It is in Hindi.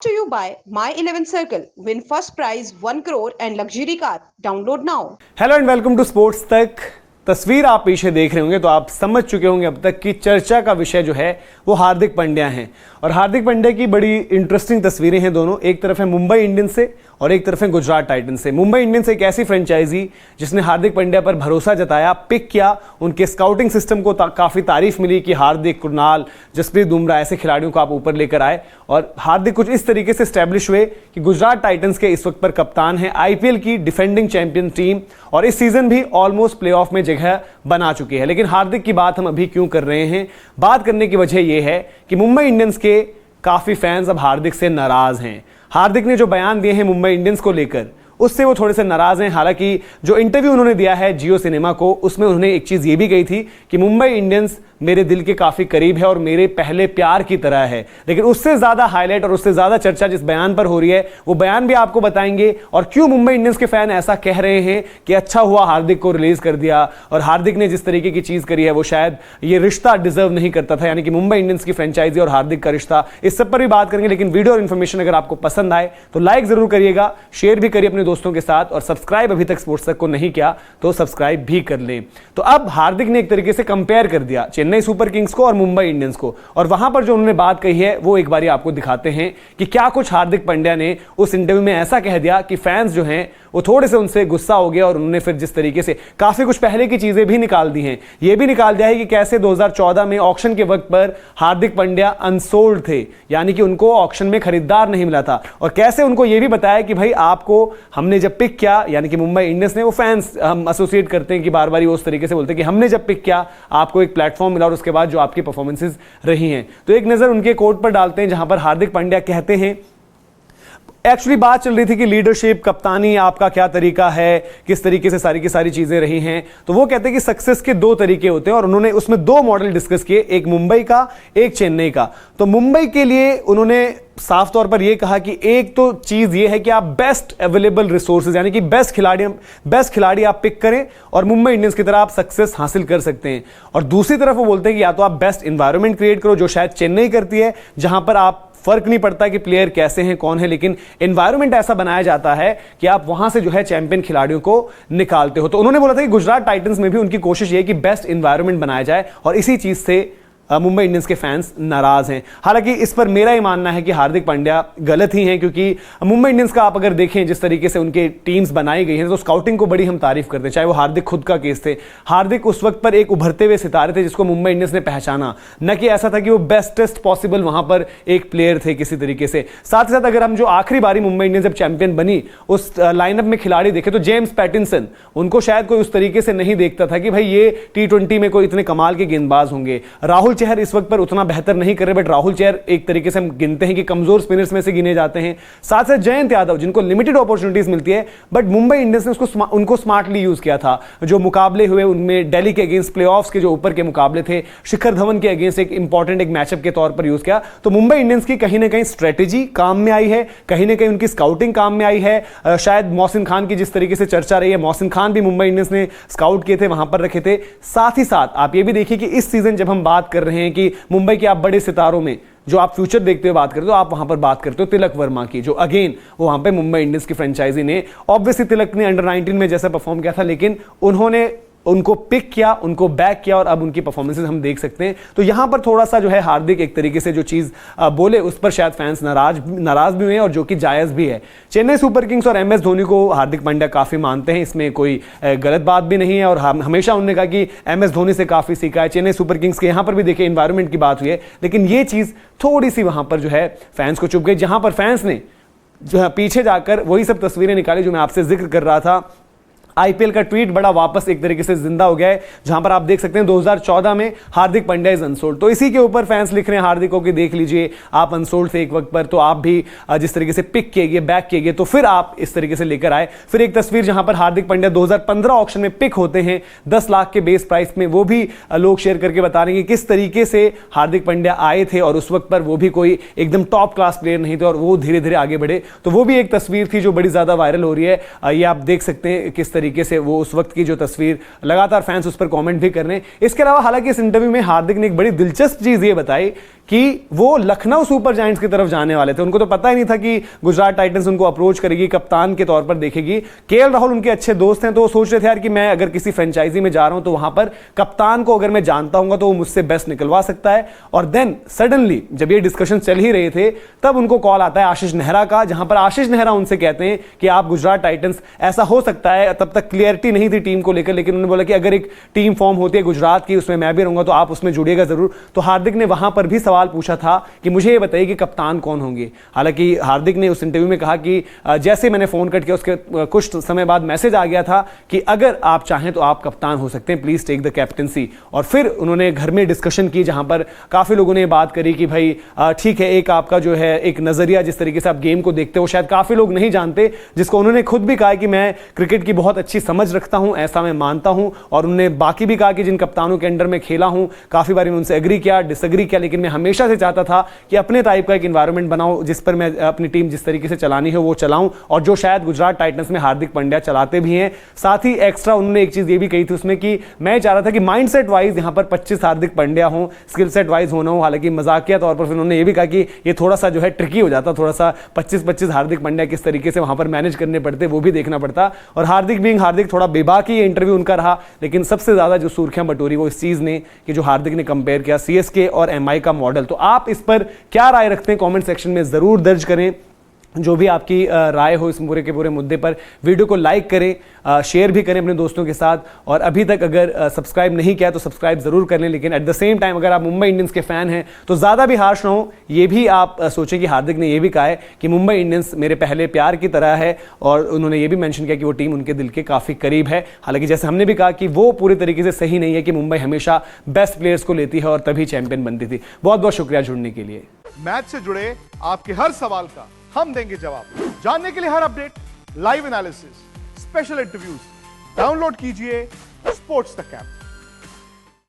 to you by My 11 Circle. Win first prize 1 crore and luxury car. Download now. Hello and welcome to sports Tak. तस्वीर आप पीछे देख रहे होंगे तो आप समझ चुके होंगे अब तक कि चर्चा का विषय जो है वो हार्दिक पांड्या हैं। और हार्दिक पांड्या की बड़ी इंटरेस्टिंग तस्वीरें हैं दोनों। एक तरफ है मुंबई इंडियंस से और एक तरफ है गुजरात टाइटंस से। मुंबई इंडियंस एक ऐसी फ्रेंचाइजी जिसने हार्दिक पांड्या पर भरोसा जताया, पिक किया, उनके स्काउटिंग सिस्टम को काफ़ी तारीफ मिली कि हार्दिक, कुणाल, जसप्रीत बुमराह ऐसे खिलाड़ियों को आप ऊपर लेकर आए। और हार्दिक कुछ इस तरीके से स्टैब्लिश हुए कि गुजरात टाइटंस के इस वक्त पर कप्तान हैं, आईपीएल की डिफेंडिंग चैंपियन टीम, और इस सीजन भी ऑलमोस्ट प्लेऑफ में जगह बना चुकी है। लेकिन हार्दिक की बात हम अभी क्यों कर रहे हैं? बात करने की वजह यह है कि मुंबई इंडियंस के काफी फैंस अब हार्दिक से नाराज हैं। हार्दिक ने जो बयान दिए हैं मुंबई इंडियंस को लेकर, उससे वो थोड़े से नाराज हैं। हालांकि जो इंटरव्यू उन्होंने दिया है जियो सिनेमा को, उसमें उन्होंने एक चीज ये भी कही थी कि मुंबई इंडियंस मेरे दिल के काफी करीब है और मेरे पहले प्यार की तरह है। लेकिन उससे ज्यादा हाईलाइट और उससे ज्यादा चर्चा जिस बयान पर हो रही है वो बयान भी आपको बताएंगे, और क्यों मुंबई इंडियंस के फैन ऐसा कह रहे हैं कि अच्छा हुआ हार्दिक को रिलीज कर दिया, और हार्दिक ने जिस तरीके की चीज करी है वो शायद ये रिश्ता डिजर्व नहीं करता था, यानी कि मुंबई इंडियंस की फ्रेंचाइजी और हार्दिक का रिश्ता। इस सब पर भी बात करेंगे। लेकिन वीडियो और इन्फॉर्मेशन अगर आपको पसंद आए तो लाइक जरूर करिएगा, शेयर भी करिए अपने दोस्तों के साथ, और सब्सक्राइब अभी तक स्पोर्ट्स तक को नहीं किया तो सब्सक्राइब भी कर लें। तो अब हार्दिक ने एक तरीके से कंपेयर कर दिया चेन्नई सुपर किंग्स को और मुंबई इंडियंस को, और वहां पर जो उन्होंने बात कही है वो एक बारी आपको दिखाते हैं कि क्या कुछ हार्दिक पांड्या ने उस इंटरव्यू में ऐसा कह दिया कि फैंस जो हैं वो थोड़े से उनसे गुस्सा हो गया, और उन्होंने फिर जिस तरीके से काफी कुछ पहले की चीजें भी निकाल दी हैं। ये भी निकाल दिया है कि कैसे 2014 में ऑक्शन के वक्त पर हार्दिक पांड्या अनसोल्ड थे, यानी कि उनको ऑक्शन में खरीदार नहीं मिला था, और कैसे उनको ये भी बताया कि भाई आपको हमने जब पिक किया, यानी कि मुंबई इंडियंस ने, वो फैंस हम एसोसिएट करते हैं कि बार बार उस तरीके से बोलते हैं कि हमने जब पिक किया आपको एक प्लेटफॉर्म मिला, और उसके बाद जो आपकी परफॉर्मेंसेज रही हैं। तो एक नजर उनके कोट पर डालते हैं जहां पर हार्दिक पांड्या कहते हैं, एक्चुअली बात चल रही थी कि लीडरशिप, कप्तानी, आपका क्या तरीका है, किस तरीके से सारी की सारी चीजें रही हैं। तो वो कहते हैं कि सक्सेस के दो तरीके होते हैं, और उन्होंने उसमें दो मॉडल डिस्कस किए, एक मुंबई का, एक चेन्नई का। तो मुंबई के लिए उन्होंने साफ तौर पर यह कहा कि एक तो चीज यह है कि आप बेस्ट अवेलेबल रिसोर्सेज, यानी कि बेस्ट खिलाड़ी आप पिक करें और मुंबई इंडियंस की तरह आप सक्सेस हासिल कर सकते हैं। और दूसरी तरफ वो बोलते हैं कि या तो आप बेस्ट एनवायरनमेंट क्रिएट करो, जो शायद चेन्नई करती है, जहां पर आप फर्क नहीं पड़ता कि प्लेयर कैसे हैं, कौन है, लेकिन एनवायरनमेंट ऐसा बनाया जाता है कि आप वहां से जो है चैंपियन खिलाड़ियों को निकालते हो। तो उन्होंने बोला था कि गुजरात टाइटंस में भी उनकी कोशिश ये है कि बेस्ट एनवायरनमेंट बनाया जाए, और इसी चीज से मुंबई इंडियंस के फैंस नाराज हैं। हालांकि इस पर मेरा ही मानना है कि हार्दिक पांड्या गलत ही हैं, क्योंकि मुंबई इंडियंस का आप अगर देखें जिस तरीके से उनके टीम्स बनाई गई हैं तो स्काउटिंग को बड़ी हम तारीफ करते हैं, चाहे वो हार्दिक खुद का केस थे। हार्दिक उस वक्त पर एक उभरते हुए सितारे थे जिसको मुंबई इंडियंस ने पहचाना, न कि ऐसा था कि वो बेस्टेस्ट पॉसिबल वहां पर एक प्लेयर थे किसी तरीके से। साथ ही साथ अगर हम जो आखिरी बारी मुंबई इंडियंस जब चैंपियन बनी उस लाइनअप में खिलाड़ी देखे तो जेम्स पैटिंसन, उनको शायद कोई उस तरीके से नहीं देखता था कि भाई ये T20 में कोई इतने कमाल के गेंदबाज होंगे। राहुल चहर इस वक्त पर उतना बेहतर नहीं कर रहे, बट राहुल चहर एक तरीके से हम गिनते हैं कि कमजोर स्पिनर्स में से गिने जाते हैं। साथ साथ जयंत यादव, जिनको लिमिटेड अपॉर्चुनिटीज मिलती है, बट मुंबई इंडियंस ने उनको स्मार्टली यूज किया था। जो मुकाबले हुए उनमें दिल्ली के अगेंस्ट प्लेऑफ्स के जो ऊपर के मुकाबले थे, शिखर धवन के अगेंस्ट एक इंपॉर्टेंट एक मैचअप के तौर पर यूज किया। तो मुंबई इंडियंस की कहीं ना कहीं स्ट्रेटेजी काम में आई है, कहीं ना कहीं उनकी स्काउटिंग काम में आई है। शायद मोहसिन खान की जिस तरीके से चर्चा रही है, मोहसिन खान भी मुंबई इंडियंस ने स्काउट किए थे, वहां पर रखे थे। साथ ही साथ आप ये भी देखिए कि इस सीजन जब हम बात कर रहे हैं कि मुंबई के आप बड़े सितारों में जो आप फ्यूचर देखते हुए बात करते हो, आप वहां पर बात करते हो तिलक वर्मा की, जो अगेन वहां पे मुंबई इंडियंस की फ्रेंचाइजी ने, ऑब्वियसली तिलक ने अंडर 19 में जैसा परफॉर्म किया था, लेकिन उन्होंने उनको पिक किया, उनको बैक किया, और अब उनकी परफॉर्मेंसेस हम देख सकते हैं। तो यहां पर थोड़ा सा जो है हार्दिक एक तरीके से जो चीज बोले उस पर शायद फैंस नाराज भी हुए हैं, और जो कि जायज भी है। चेन्नई सुपर किंग्स और MS धोनी को हार्दिक पांड्या काफी मानते हैं, इसमें कोई गलत बात भी नहीं है, और हमेशा उन्होंने कहा कि MS धोनी से काफी सीखा है। चेन्नई सुपर किंग्स के यहां पर भी देखिए एनवायरनमेंट की बात हुई है, लेकिन ये चीज थोड़ी सी वहां पर जो है फैंस को चुभ गई, जहां पर फैंस ने जो है पीछे जाकर वही सब तस्वीरें निकाली जो मैं आपसे जिक्र कर रहा था। आईपीएल का ट्वीट बड़ा वापस एक तरीके से जिंदा हो गया है, जहां पर आप देख सकते हैं 2014 में हार्दिक पांड्या इज अनसोल्ड। तो इसी के ऊपर फैंस लिख रहे हैं हार्दिक को कि देख लीजिए आप अनसोल्ड थे एक वक्त पर, तो आप भी जिस तरीके से पिक किए गए, बैक किए गए, तो फिर आप इस तरीके से लेकर आए। फिर एक तस्वीर जहां पर हार्दिक पांड्या 2015 ऑक्शन में पिक होते हैं 10 लाख के बेस प्राइस में, वो भी लोग शेयर करके बता रहे हैं कि किस तरीके से हार्दिक पांड्या आए थे, और उस वक्त पर वो भी कोई एकदम टॉप क्लास प्लेयर नहीं थे, और वो धीरे धीरे आगे बढ़े। तो वो भी एक तस्वीर थी जो बड़ी ज्यादा वायरल हो रही है। ये आप देख सकते हैं किस तरीके तरीके से वो उस वक्त की जो तस्वीर लगातार फैंस उस पर कमेंट भी कर रहे हैं। इसके अलावा हालांकि इस इंटरव्यू में हार्दिक ने एक बड़ी दिलचस्प चीज ये बताई कि वो लखनऊ सुपर जायंट्स की तरफ जाने वाले थे। उनको तो पता ही नहीं था कि गुजरात टाइटंस उनको अप्रोच करेगी, कप्तान के तौर पर देखेगी। केएल राहुल उनके अच्छे दोस्त हैं, तो वो सोच रहे थे यार कि मैं अगर किसी फ्रेंचाइजी में जा रहा हूं तो वहां पर कप्तान को अगर मैं जानता हूं तो वो मुझसे बेस्ट निकलवा सकता है। और देन सडनली जब ये डिस्कशन चल ही रहे थे तब उनको कॉल आता है आशीष नेहरा का, जहां पर आशीष नेहरा उनसे कहते हैं कि आप गुजरात टाइटंस, ऐसा हो सकता है, तब तक क्लियरिटी नहीं थी टीम को लेकर, लेकिन उन्होंने बोला कि अगर एक टीम फॉर्म होती है गुजरात की, उसमें मैं भी रहूंगा तो आप उसमें जुड़िएगा जरूर। तो हार्दिक ने वहां पर भी सवाल पूछा था कि मुझे ये बताइए कि कप्तान कौन होंगे। हालांकि हार्दिक ने उस इंटरव्यू में कहा कि जैसे मैंने फोन कट किया उसके कुछ समय बाद मैसेज आ गया था कि अगर आप चाहें तो आप कप्तान हो सकते हैं, प्लीज टेक द कैप्टेंसी। और फिर उन्होंने घर में डिस्कशन की जहां पर काफी लोगों ने बात करी कि भाई ठीक है, एक आपका जो है एक नजरिया, जिस तरीके से आप गेम को देखते हो शायद काफी लोग नहीं जानते, जिसको उन्होंने खुद भी कहा कि मैं क्रिकेट की बहुत अच्छी समझ रखता हूं, ऐसा मैं मानता हूं। और उन्होंने बाकी भी कहा कि जिन कप्तानों के अंडर में खेला हूं काफी बार उनसे एग्री किया, डिसएग्री किया, लेकिन मैं हमेशा से चाहता था कि अपने टाइप का एक एनवायरनमेंट बनाऊं जिस पर मैं अपनी टीम जिस तरीके से चलानी है वो चलाऊं, और जो शायद गुजरात टाइटंस में हार्दिक पांड्या चलाते भी हैं। साथ ही एक्स्ट्रा उन्होंने एक चीज ये भी कही थी उसमें कि मैं चाह रहा था कि माइंडसेट वाइज यहां पर 25 हार्दिक पांड्या हो, स्किल सेट वाइज होना हो। हालांकि मजाकिया तौर पर फिर उन्होंने ये भी कहा कि ये थोड़ा सा जो है ट्रिकी हो जाता, थोड़ा सा 25-25 हार्दिक पांड्या किस तरीके से वहां पर मैनेज करने पड़ते वो भी देखना पड़ता। और हार्दिक बीइंग हार्दिक, थोड़ा बेबाकी ये इंटरव्यू उनका रहा, लेकिन सबसे ज्यादा जो सुर्खियां बटोरी वो इस चीज ने कि जो हार्दिक ने कंपेयर किया सीएसके और एमआई का मॉडल। तो आप इस पर क्या राय रखते हैं कमेंट सेक्शन में जरूर दर्ज करें। जो भी आपकी राय हो इस पूरे के पूरे मुद्दे पर, वीडियो को लाइक करें, शेयर भी करें अपने दोस्तों के साथ, और अभी तक अगर सब्सक्राइब नहीं किया तो सब्सक्राइब जरूर कर लें। लेकिन एट द सेम टाइम अगर आप मुंबई इंडियंस के फैन हैं तो ज़्यादा भी हार्श ना हो, ये भी आप सोचें कि हार्दिक ने ये भी कहा है कि मुंबई इंडियंस मेरे पहले प्यार की तरह है, और उन्होंने ये भी मेंशन किया कि वो टीम उनके दिल के काफ़ी करीब है। हालांकि जैसे हमने भी कहा कि वो पूरी तरीके से सही नहीं है कि मुंबई हमेशा बेस्ट प्लेयर्स को लेती है और तभी चैंपियन बनती थी। बहुत बहुत शुक्रिया जुड़ने के लिए। मैच से जुड़े आपके हर सवाल का हम देंगे जवाब। जानने के लिए हर update, live analysis, special interviews, download कीजिए स्पोर्ट्स तक ऐप।